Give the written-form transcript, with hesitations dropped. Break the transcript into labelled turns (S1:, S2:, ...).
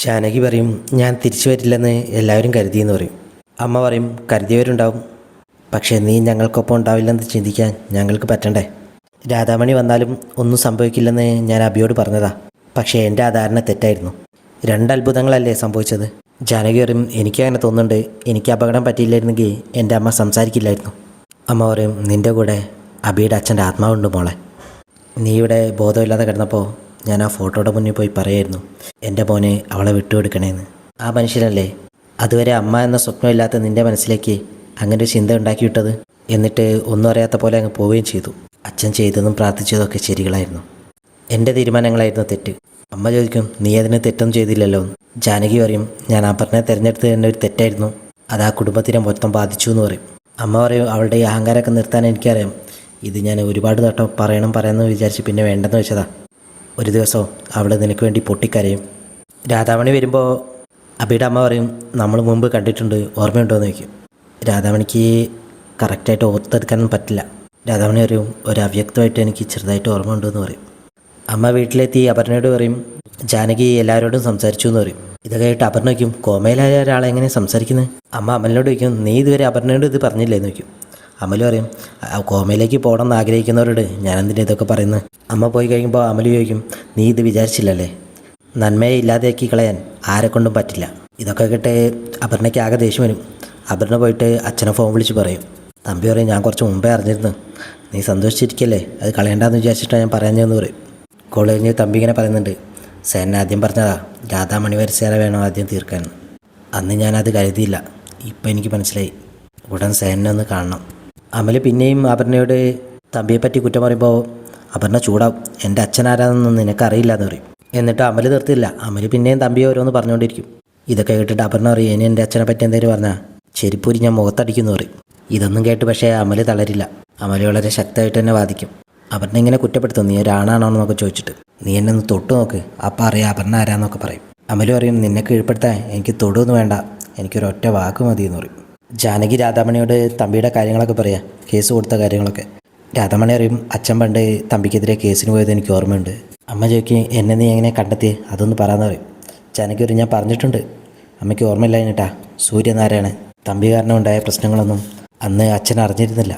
S1: ജാനകി പറയും, ഞാൻ തിരിച്ചു വരില്ലെന്ന് എല്ലാവരും കരുതിയെന്ന് പറയും. അമ്മ പറയും, കരുതിയവരുണ്ടാവും, പക്ഷേ നീ ഞങ്ങൾക്കൊപ്പം ഉണ്ടാവില്ലെന്ന് ചിന്തിക്കാൻ ഞങ്ങൾക്ക് പറ്റണ്ടേ. രാധാമണി വന്നാലും ഒന്നും സംഭവിക്കില്ലെന്ന് ഞാൻ അബിയോട് പറഞ്ഞതാ, പക്ഷേ എൻ്റെ ആ ധാരണ തെറ്റായിരുന്നു. രണ്ടത്ഭുതങ്ങളല്ലേ സംഭവിച്ചത്. ജാനകി പറയും, എനിക്കങ്ങനെ തോന്നുന്നുണ്ട്, എനിക്ക് അപകടം പറ്റിയില്ലായിരുന്നെങ്കിൽ എൻ്റെ അമ്മ സംസാരിക്കില്ലായിരുന്നു. അമ്മ പറയും, നിൻ്റെ കൂടെ അബിയുടെ അച്ഛൻ്റെ ആത്മാവുണ്ട് മോളെ. നീ ഇവിടെ ബോധമില്ലാതെ കിടന്നപ്പോൾ ഞാൻ ആ ഫോട്ടോയുടെ മുന്നിൽ പോയി പറയായിരുന്നു, എൻ്റെ മോനെ അവളെ വിട്ടുകൊടുക്കണേന്ന്. ആ മനുഷ്യനല്ലേ അതുവരെ അമ്മ എന്ന സ്വപ്നമില്ലാത്ത നിൻ്റെ മനസ്സിലേക്ക് അങ്ങനെ ഒരു ചിന്ത ഉണ്ടാക്കിയിട്ടത്. എന്നിട്ട് ഒന്നും അറിയാത്ത പോലെ അങ്ങ് പോവുകയും ചെയ്തു. അച്ഛൻ ചെയ്തതും പ്രാർത്ഥിച്ചതൊക്കെ ശരികളായിരുന്നു. എൻ്റെ തീരുമാനങ്ങളായിരുന്നു തെറ്റ്. അമ്മ ചോദിക്കും, നീ അതിന് തെറ്റൊന്നും ചെയ്തില്ലല്ലോ. ജാനകി പറയും, ഞാൻ അപർണയെ തിരഞ്ഞെടുത്തത് തന്നെ ഒരു തെറ്റായിരുന്നു, അത് ആ കുടുംബത്തിനെ മൊത്തം ബാധിച്ചു എന്ന് പറയും. അമ്മ പറയും, അവളുടെ ഈ അഹങ്കാരമൊക്കെ നിർത്താൻ എനിക്കറിയാം. ഇത് ഞാൻ ഒരുപാട് തട്ടം പറയാമെന്ന് വിചാരിച്ച് പിന്നെ വേണ്ടെന്ന് വെച്ചതാ. ഒരു ദിവസം അവൾ നിനക്ക് വേണ്ടി പൊട്ടിക്കരയും. രാധാമണി വരുമ്പോൾ അബിയുടെ അമ്മ പറയും, നമ്മൾ മുമ്പ് കണ്ടിട്ടുണ്ട്, ഓർമ്മയുണ്ടോ എന്ന് ചോദിക്കും. രാധാമണിക്ക് കറക്റ്റായിട്ട് ഓർത്തെടുക്കാനൊന്നും പറ്റില്ല. രാധാമണി പറയും, ഒരു അവ്യക്തമായിട്ട് എനിക്ക് ചെറുതായിട്ട് ഓർമ്മ ഉണ്ടെന്ന് പറയും. അമ്മ വീട്ടിലെത്തി അപർണയോട് പറയും, ജാനകി എല്ലാവരോടും സംസാരിച്ചു എന്ന് പറയും. ഇതൊക്കെ ആയിട്ട് അപർണ വയ്ക്കും, കോമയിലായ ഒരാളെ എങ്ങനെ സംസാരിക്കുന്നത്. അമ്മ അമലിനോട് വയ്ക്കും, നീ ഇതുവരെ അപർണയോട് ഇത് പറഞ്ഞില്ലേന്ന് വയ്ക്കും. അമൽ പറയും, കോമയിലേക്ക് പോകണം എന്ന് ആഗ്രഹിക്കുന്നവരോട് ഞാനെന്തിനാ ഇതൊക്കെ പറയുന്നത്. അമ്മ പോയി കഴിയുമ്പോൾ അമൽ ചോദിക്കും, നീ ഇത് വിചാരിച്ചില്ലല്ലേ, നന്മയെ ഇല്ലാതെയാക്കി കളയാൻ ആരെക്കൊണ്ടും പറ്റില്ല. ഇതൊക്കെ കേട്ട് അപർണയ്ക്ക് ആകെ ദേഷ്യം വരും. അപർണ പോയിട്ട് അച്ഛനെ ഫോൺ വിളിച്ച് പറയും. തമ്പി പറയും, ഞാൻ കുറച്ച് മുമ്പേ അറിഞ്ഞിരുന്നു, നീ സന്തോഷിച്ചിരിക്കല്ലേ, അത് കളയണ്ടെന്ന് വിചാരിച്ചിട്ടാണ് ഞാൻ പറയാഞ്ഞതെന്ന് പറയും. കോളേജിൽ തമ്പി ഇങ്ങനെ പറയുന്നുണ്ട്, സേന ആദ്യം പറഞ്ഞതാ രാധാമണി വരച്ചേര വേണം ആദ്യം തീർക്കാൻ. അന്ന് ഞാനത് കരുതിയില്ല, ഇപ്പം എനിക്ക് മനസ്സിലായി, ഉടൻ സേനെ ഒന്ന് കാണണം. അമൽ പിന്നെയും അപർണയോട് തമ്പിയെപ്പറ്റി കുറ്റം പറയുമ്പോൾ അപർണ ചൂടാവും. എൻ്റെ അച്ഛൻ ആരാണെന്നൊന്നും നിനക്കറിയില്ല എന്ന് പറയും. എന്നിട്ട് അമൽ തീർത്തില്ല. അമൽ പിന്നെയും തമ്പിയെ ഓരോന്ന് പറഞ്ഞുകൊണ്ടിരിക്കും. ഇതൊക്കെ കേട്ടിട്ട് അപർണ പറയും, ഇനി എൻ്റെ അച്ഛനെ പറ്റി എന്തെങ്കിലും പറഞ്ഞാൽ ചെരിപ്പൂരി ഞാൻ മുഖത്തടിക്കുന്നു പറയും. ഇതൊന്നും കേട്ട് പക്ഷേ അമൽ തളരില്ല. അമൽ വളരെ ശക്തമായിട്ട് തന്നെ വാദിക്കും. അപർണ ഇങ്ങനെ കുറ്റപ്പെടുത്തും, നീ ഒരാണാണോ എന്നൊക്കെ ചോദിച്ചിട്ട്, നീ എന്നെ ഒന്ന് തൊട്ട് നോക്ക്, അപ്പം അറിയാം അപർണ ആരാന്നൊക്കെ പറയും. അമൽ പറയും, നിന്നെ കീഴ്പ്പെടുത്താൻ എനിക്ക് തൊടുവൊന്നും വേണ്ട, എനിക്കൊരൊറ്റ വാക്ക് മതി എന്ന് പറയും. ജാനകി രാധാമണിയോട് തമ്പിയുടെ കാര്യങ്ങളൊക്കെ പറയാം, കേസ് കൊടുത്ത കാര്യങ്ങളൊക്കെ. രാധാമണി അറിയും, അച്ഛൻ പണ്ട് തമ്പിക്കെതിരെ കേസിന് പോയത് എനിക്ക് ഓർമ്മയുണ്ട്. അമ്മ ചോദിക്കും, എന്നെ നീ എങ്ങനെ കണ്ടെത്തി, അതൊന്ന് പറയാമെന്ന് പറയും. ജാനകി പറയും, ഞാൻ പറഞ്ഞിട്ടുണ്ട്, അമ്മയ്ക്ക് ഓർമ്മയില്ല. എന്നിട്ടാ സൂര്യനാരായണൻ തമ്പി കാരണം ഉണ്ടായ പ്രശ്നങ്ങളൊന്നും അന്ന് അച്ഛൻ അറിഞ്ഞിരുന്നില്ല.